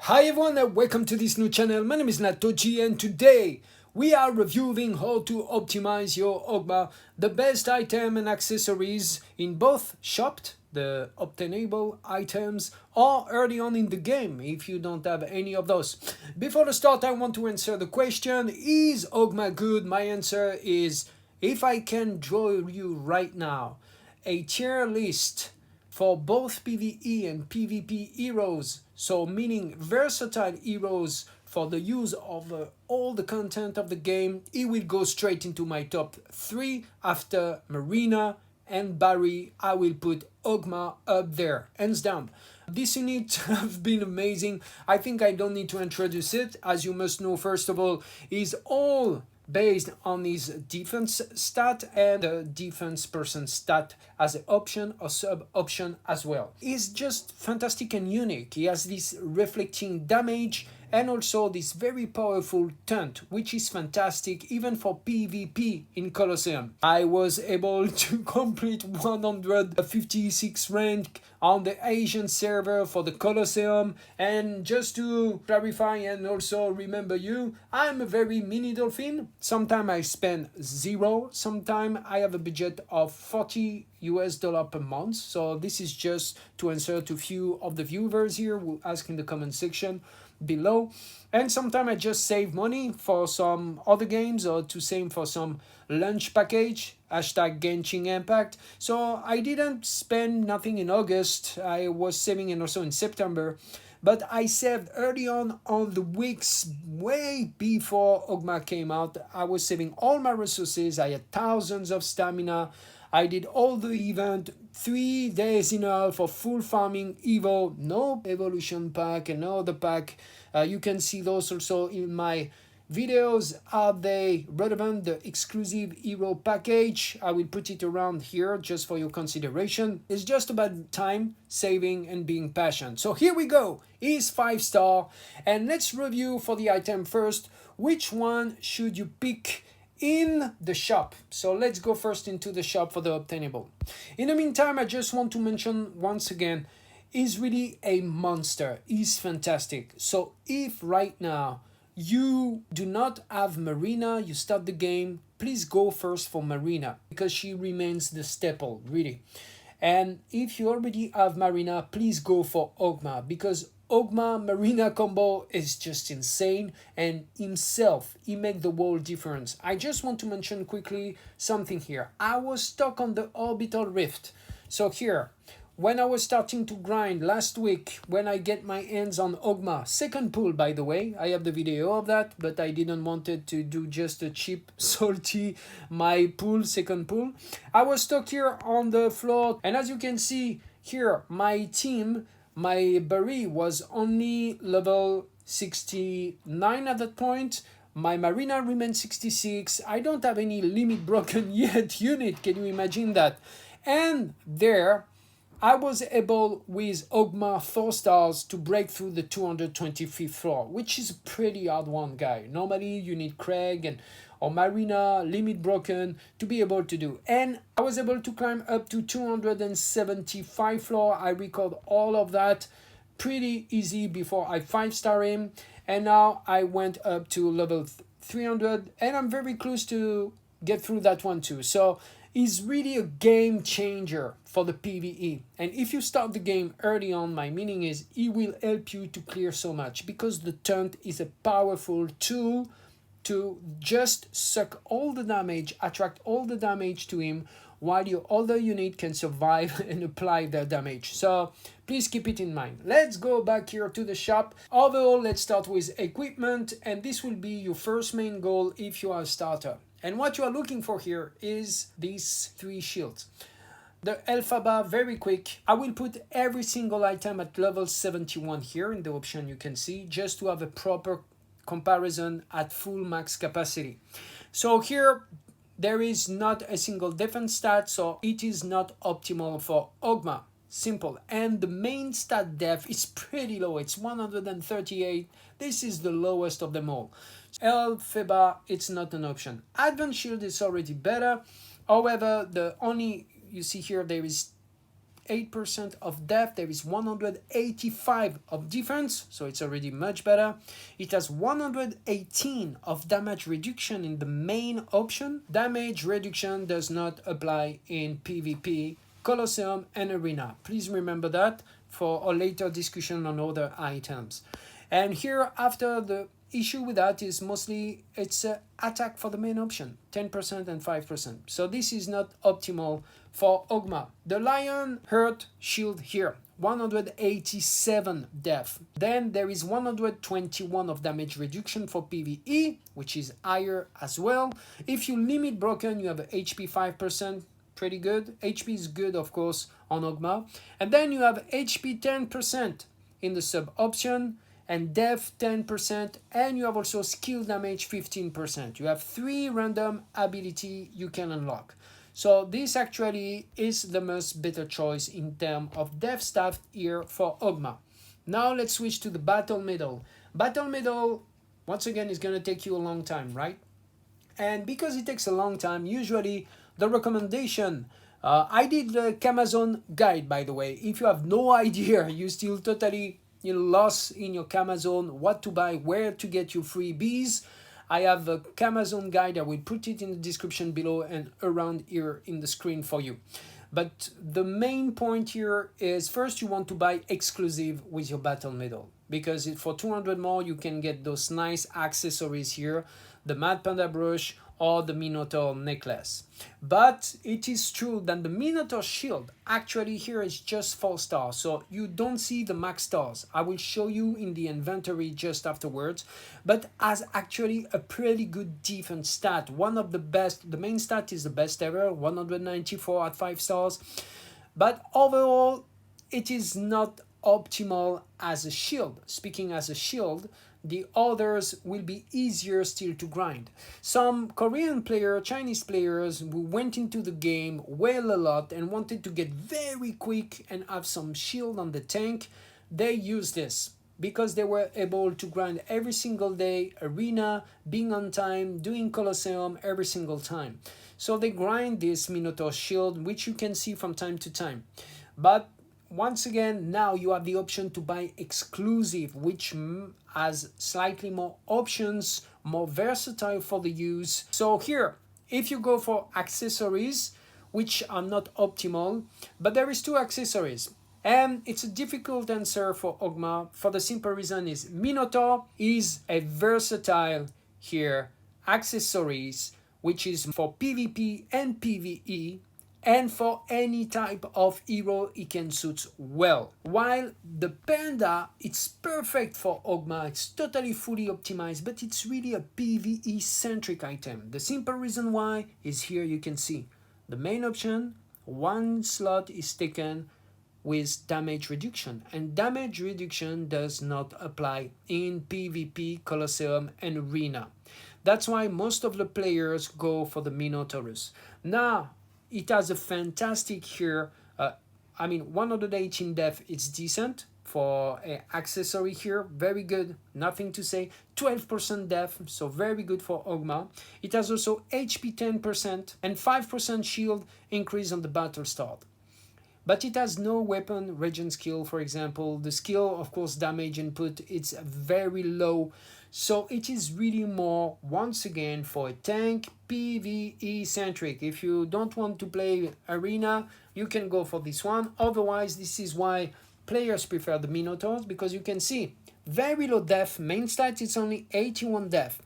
Hi everyone and welcome to this new channel. My name is Natoji and today we are reviewing how to optimize your OGMA, the best item and accessories in both shopped, the obtainable items, or early on in the game if you don't have any of those. Before the start, I want to answer the question, is OGMA good? My answer is, if I can draw you right now a tier list for both PvE and PvP heroes, so meaning versatile heroes for the use of all the content of the game, it will go straight into my top 3 after Marina and Barry. I will put OGMA up there, hands down. This unit have been amazing. I think I don't need to introduce it. As you must know, first of all, is all based on his defense stat and the defense person stat as an option or sub option as well. He's just fantastic and unique. He has this reflecting damage and also this very powerful taunt, which is fantastic even for PvP in Colosseum. I was able to complete 156 rank on the Asian server for the Colosseum, and just to clarify and also remember you, I'm a very mini dolphin. Sometimes I spend 0, sometimes I have a budget of $40 per month. So this is just to answer to few of the viewers here who ask in the comment section below. And sometimes I just save money for some other games or to save for some lunch package, hashtag Genshin Impact. So I didn't spend nothing in August. I was saving and also in September. But I saved early on the weeks way before OGMA came out. I was saving all my resources. I had thousands of stamina. I did all the event, 3 days in a row for full farming Evo, no evolution pack and no other pack. You can see those also in my videos. Are they relevant? The exclusive hero package, I will put it around here just for your consideration. It's just about time, saving and being patient. So here we go, is 5-star, and let's review for the item first. Which one should you pick in the shop? So let's go first into the shop for the obtainable. In the meantime, I just want to mention once again, is really a monster. He's fantastic. So if right now you do not have Marina, you start the game, please go first for Marina because she remains the staple, really. And if you already have Marina, please go for OGMA because OGMA Marina combo is just insane, and himself, he make the world difference. I just want to mention quickly something here. I was stuck on the orbital rift. So here, when I was starting to grind last week, when I get my hands on OGMA, second pull by the way, I have the video of that, but I didn't want it to do just a cheap, salty, my pull, second pull. I was stuck here on the floor, and as you can see here, my team, my Barry was only level 69 at that point. My Marina remains 66. I don't have any limit broken yet unit, can you imagine that? And there, I was able with OGMA 4 stars to break through the 225th floor, which is a pretty hard one, guy. Normally you need Craig or Marina, limit broken to be able to do. And I was able to climb up to 275 floor. I record all of that pretty easy before I 5-star him. And now I went up to level 300 and I'm very close to get through that one too. So is really a game changer for the PvE. And if you start the game early on, my meaning is he will help you to clear so much because the taunt is a powerful tool to just suck all the damage, attract all the damage to him while your other unit can survive and apply their damage. So please keep it in mind. Let's go back here to the shop. Overall, let's start with equipment, and this will be your first main goal if you are a starter. And what you are looking for here is these 3 shields. The Elphaba, very quick. I will put every single item at level 71 here in the option you can see, just to have a proper comparison at full max capacity. So here, there is not a single defense stat, so it is not optimal for OGMA. Simple. And the main stat def is pretty low. It's 138. This is the lowest of them all. Elphaba, it's not an option. Advanced shield is already better. However, the only, you see here, there is 108% of depth. There is 185 of defense, so it's already much better. It has 118 of damage reduction in the main option. Damage reduction does not apply in PvP, Colosseum, and Arena. Please remember that for a later discussion on other items. And here, after, the issue with that is mostly it's attack for the main option, 10% and 5%. So this is not optimal for OGMA. The Lion Hurt Shield here, 187 depth. Then there is 121 of damage reduction for PvE, which is higher as well. If you limit broken, you have HP 5%, pretty good. HP is good, of course, on OGMA. And then you have HP 10% in the sub option, and def 10%, and you have also skill damage 15%. You have 3 random ability you can unlock. So this actually is the most better choice in terms of def staff here for OGMA. Now let's switch to the battle medal. Battle medal, once again, is going to take you a long time, right? And because it takes a long time, usually the recommendation, I did the Camazon guide, by the way. If you have no idea, you still totally lost in your Camazon, what to buy, where to get your freebies, I have a Camazon guide. I will put it in the description below and around here in the screen for you. But the main point here is, first you want to buy exclusive with your battle medal, because for 200 more you can get those nice accessories here, the Mad Panda brush or the Minotaur necklace. But it is true that the Minotaur shield actually here is just 4 stars, so you don't see the max stars. I will show you in the inventory just afterwards, but has actually a pretty good defense stat, one of the best. The main stat is the best ever, 194 at 5 stars, but overall it is not optimal as a shield. Speaking as a shield, the others will be easier still to grind. Some Korean players, Chinese players who went into the game well a lot and wanted to get very quick and have some shield on the tank, they used this because they were able to grind every single day, arena, being on time, doing Colosseum every single time. So they grind this Minotaur shield, which you can see from time to time. But once again, now you have the option to buy exclusive, which has slightly more options, more versatile for the use. So here, if you go for accessories, which are not optimal, but there is 2 accessories. And it's a difficult answer for OGMA for the simple reason is Minotaur is a versatile here accessories, which is for PvP and PvE, and for any type of hero it can suit well. While the Panda, it's perfect for OGMA, it's totally fully optimized, but it's really a PvE centric item. The simple reason why is here you can see the main option, 1 slot is taken with damage reduction, and damage reduction does not apply in PvP, Colosseum and Arena. That's why most of the players go for the Minotaurus. Now, it has a fantastic here, 118 def, it's decent for an accessory here, very good, nothing to say. 12% def, so very good for OGMA. It has also HP 10% and 5% shield increase on the battle start. But it has no weapon regen skill, for example. The skill, of course, damage input, it's very low. So it is really more, once again, for a tank, PvE centric. If you don't want to play Arena, you can go for this one. Otherwise, this is why players prefer the Minotaurs, because you can see very low def. Main stat is only 81 def.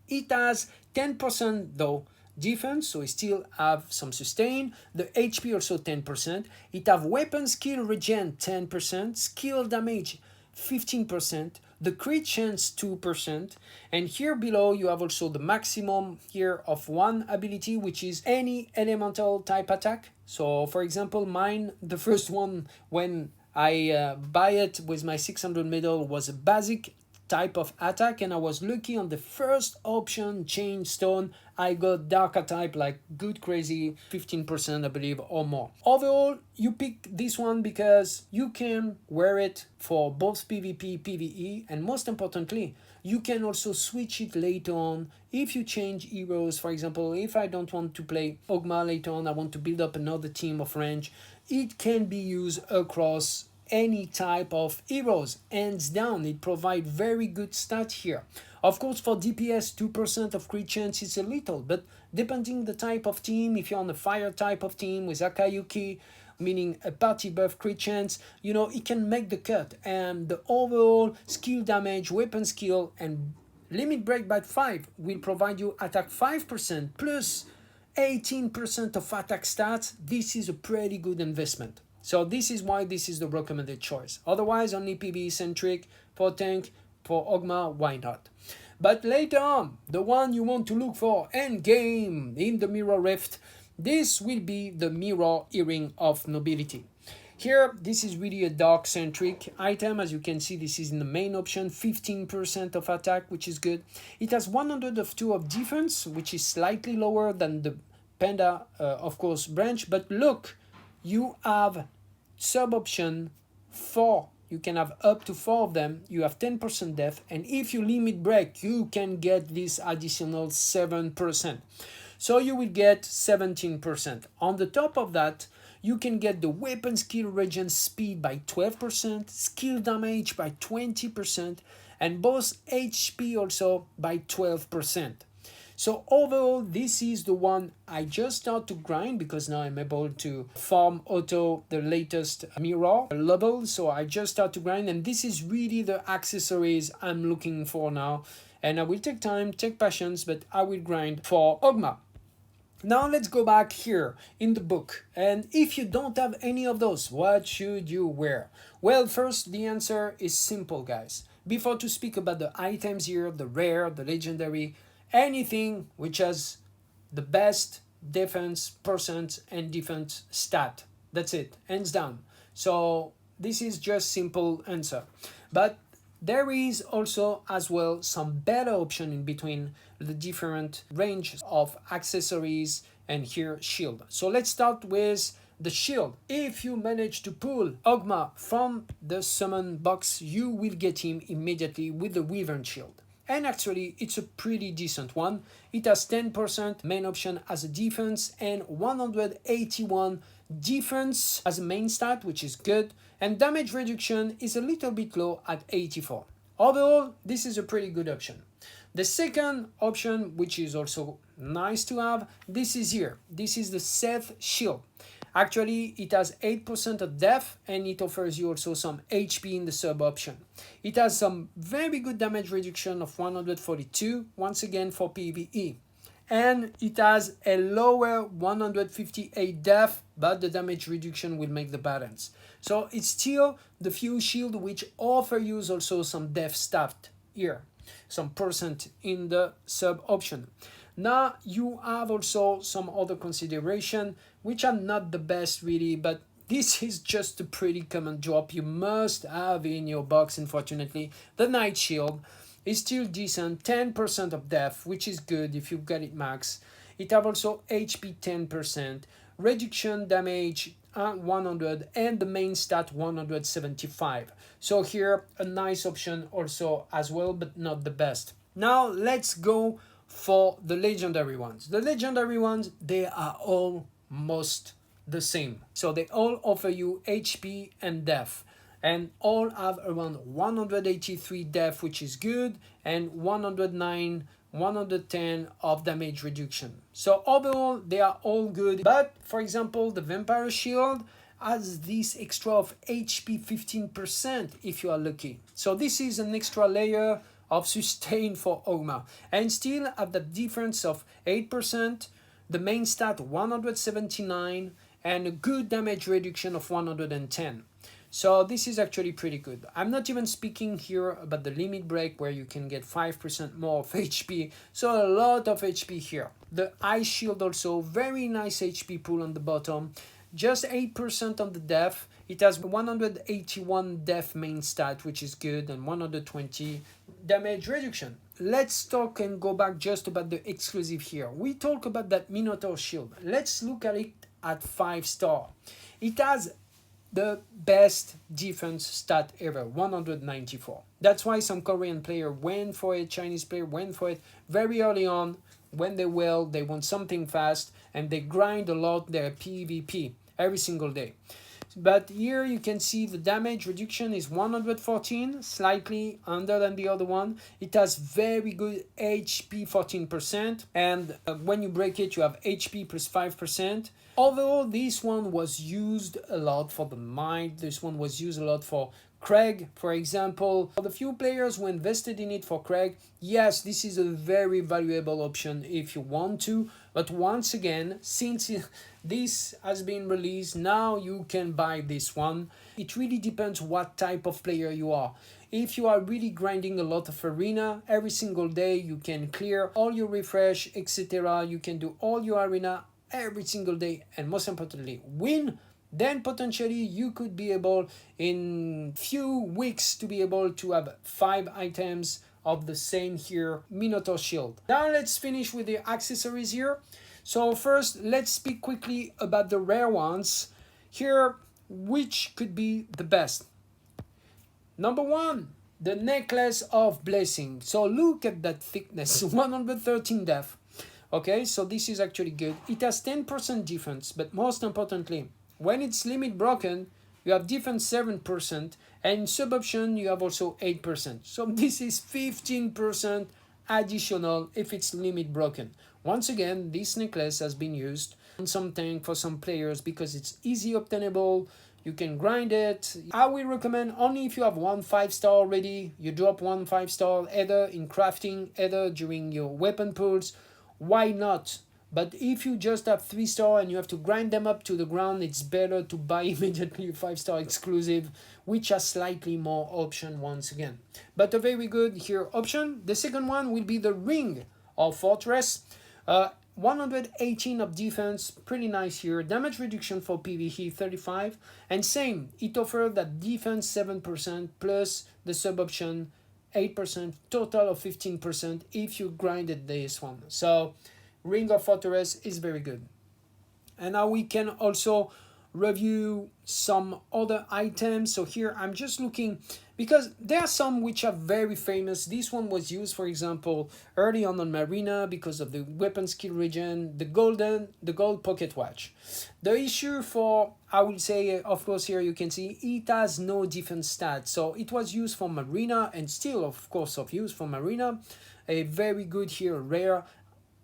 It has 10% though defense, so it still have some sustain. The HP also 10%. It have weapon skill regen 10%, skill damage 15%, the crit chance 2%, and here below you have also the maximum here of 1 ability, which is any elemental type attack. So for example, mine, the first one when I buy it with my 600 medal was a basic type of attack, and I was lucky on the first option, Chain Stone. I got darker type like good crazy 15% I believe or more. Overall, you pick this one because you can wear it for both PvP, PvE, and most importantly, you can also switch it later on if you change heroes. For example, if I don't want to play OGMA later on, I want to build up another team of range, it can be used across any type of heroes. Hands down, it provides very good stat here. Of course, for DPS, 2% of crit chance is a little, but depending the type of team, if you're on a fire type of team with Akayuki, meaning a party buff crit chance, you know, it can make the cut. And the overall skill damage, weapon skill, and limit break by 5 will provide you attack 5% plus 18% of attack stats. This is a pretty good investment. So this is why this is the recommended choice. Otherwise, only PvE centric. For tank, for OGMA, why not? But later on, the one you want to look for end game in the Mirror Rift, this will be the Mirror Earring of Nobility. Here, this is really a dark centric item. As you can see, this is in the main option, 15% of attack, which is good. It has 102 of defense, which is slightly lower than the Panda, of course, branch. But look, you have sub option 4. You can have up to 4 of them. You have 10% def, and if you limit break, you can get this additional 7%. So you will get 17%. On the top of that, you can get the weapon skill regen speed by 12%, skill damage by 20%, and both HP also by 12%. So overall, this is the one I just start to grind because now I'm able to farm auto the latest mirror level. So I just start to grind, and this is really the accessories I'm looking for now. And I will take time, take patience, but I will grind for OGMA. Now let's go back here in the book. And if you don't have any of those, what should you wear? Well, first, the answer is simple, guys. Before to speak about the items here, the rare, the legendary, anything which has the best defense percent and defense stat. That's it, hands down. So this is just simple answer. But there is also as well some better option in between the different range of accessories and here shield. So let's start with the shield. If you manage to pull OGMA from the summon box, you will get him immediately with the Wyvern shield. And actually, it's a pretty decent one. It has 10% main option as a defense and 181 defense as a main stat, which is good. And damage reduction is a little bit low at 84. Overall, this is a pretty good option. The second option, which is also nice to have, this is here. This is the Seth shield. Actually, it has 8% of def and it offers you also some HP in the sub option. It has some very good damage reduction of 142, once again for PvE. And it has a lower 158 def, but the damage reduction will make the balance. So it's still the few shield which offer you also some def stat here, some percent in the sub option. Now you have also some other consideration which are not the best really, but this is just a pretty common drop you must have in your box. Unfortunately, the Night Shield is still decent, 10% of def, which is good if you've got it max. It have also HP 10%, reduction damage 100, and the main stat 175. So here a nice option also as well, but not the best. Now let's go for the legendary ones. The legendary ones, they are almost the same. So they all offer you HP and def, and all have around 183 def, which is good, and 109, 110 of damage reduction. So overall, they are all good. But for example, the Vampire Shield has this extra of HP 15% if you are lucky. So this is an extra layer of sustain for OGMA, and still at the difference of 8%, the main stat 179, and a good damage reduction of 110. So this is actually pretty good. I'm not even speaking here about the limit break where you can get 5% more of HP, so a lot of HP here. The Ice Shield also, very nice HP pool on the bottom, just 8% on the def, It has 181 def main stat, which is good, and 120 damage reduction. Let's talk and go back just about the exclusive here. We talk about that Minotaur shield. Let's look at it at 5-star. It has the best defense stat ever, 194. That's why some Korean player went for it, Chinese player went for it very early on. When they want something fast, and they grind a lot their PvP every single day. But here you can see the damage reduction is 114, slightly under than the other one. It has very good HP, 14%, and when you break it you have HP plus 5%. Overall, this one was used a lot for the Might. This one was used a lot for Craig, for example. For the few players who invested in it for Craig, yes, this is a very valuable option if you want to. But once again, since this has been released, now you can buy this one. It really depends what type of player you are. If you are really grinding a lot of arena every single day, you can clear all your refresh, etc. You can do all your arena every single day, and most importantly win, then potentially you could be able in few weeks to be able to have 5 items of the same here Minotaur shield. Now let's finish with the accessories here. So first let's speak quickly about the rare ones here, which could be the best. Number 1, the necklace of blessing. So look at that thickness, 113 def. Okay, so this is actually good. It has 10% defense, but most importantly, when it's limit broken, you have defense 7%, and in sub option, you have also 8%. So this is 15% additional if it's limit broken. Once again, this necklace has been used on some tank for some players because it's easy obtainable. You can grind it. I will recommend only if you have 1 5-star already. You drop 1 5-star either in crafting, either during your weapon pulls. Why not? But if you just have 3-star and you have to grind them up to the ground, it's better to buy immediately a 5-star exclusive, which has slightly more option once again. But a very good here option. The second one will be the Ring of Fortress. 118 of defense, pretty nice here. Damage reduction for PvE 35, and same, it offers that defense 7% plus the sub option 8%, total of 15% if you grinded this one. So Ring of Fortress is very good. And now we can also review some other items. So here I'm just looking, because there are some which are very famous. This one was used, for example, early on Marina because of the weapon skill regen, the gold pocket watch. The issue for, I will say, of course, here you can see it has no defense stat. So it was used for Marina and still, of course, of use for Marina. A very good here, rare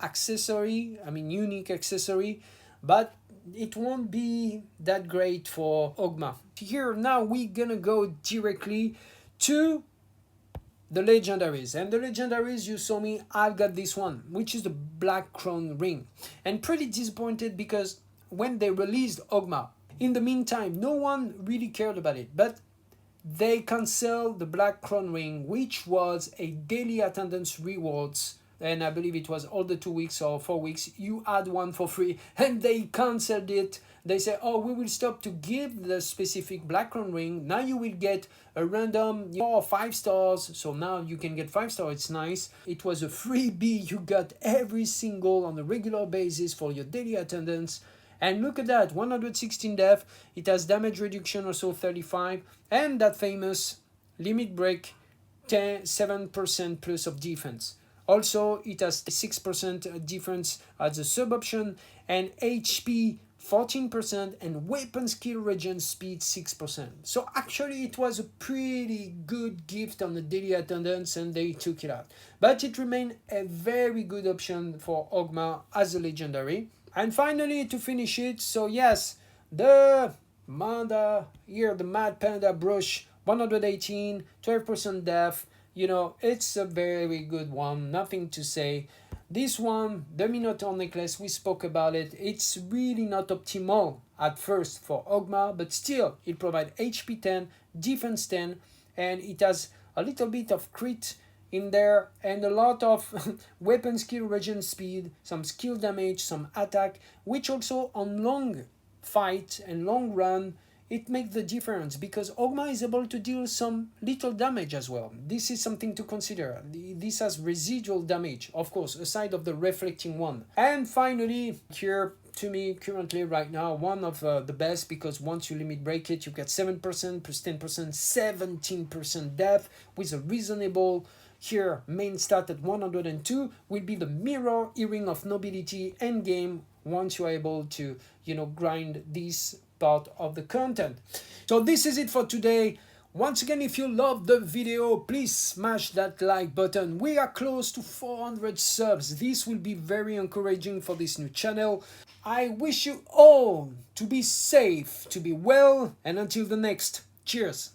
accessory, I mean unique accessory, but it won't be that great for OGMA. Here now we're gonna go directly to the legendaries, and the legendaries, you saw me, I've got this one, which is the Black Crown Ring, and pretty disappointed because when they released OGMA, in the meantime no one really cared about it, but they canceled the Black Crown Ring, which was a daily attendance rewards, and I believe it was all the 2 weeks or 4 weeks, you had one for free, and they cancelled it. They say, oh, we will stop to give the specific Black Crown Ring. Now you will get a random 4 or 5 stars. So now you can get 5 stars. It's nice. It was a freebie. You got every single on a regular basis for your daily attendance. And look at that, 116 def. It has damage reduction also 35. And that famous limit break 7% plus of defense. Also, it has 6% difference as a sub option, and HP 14%, and weapon skill regen speed 6%. So actually it was a pretty good gift on the daily attendance, and they took it out. But it remained a very good option for OGMA as a legendary. And finally, to finish it, so yes, the Manda here, the Mad Panda brush, 118, 12% def. You know, it's a very good one, nothing to say. This one, the Minotaur necklace, we spoke about it. It's really not optimal at first for OGMA, but still, it provides HP 10, defense 10, and it has a little bit of crit in there, and a lot of weapon skill regen speed, some skill damage, some attack, which also on long fight and long run it makes the difference because OGMA is able to deal some little damage as well. This is something to consider. This has residual damage, of course, aside of the reflecting one. And finally, here, to me, currently, right now, one of the best, because once you limit break it, you get 7% plus 10%, 17% depth with a reasonable here main stat at 102 will be the mirror earring of nobility endgame once you're able to, grind this part of the content. So this is it for today. Once again, if you loved the video, please smash that like button. We are close to 400 subs. This will be very encouraging for this new channel. I wish you all to be safe, to be well, and until the next, cheers.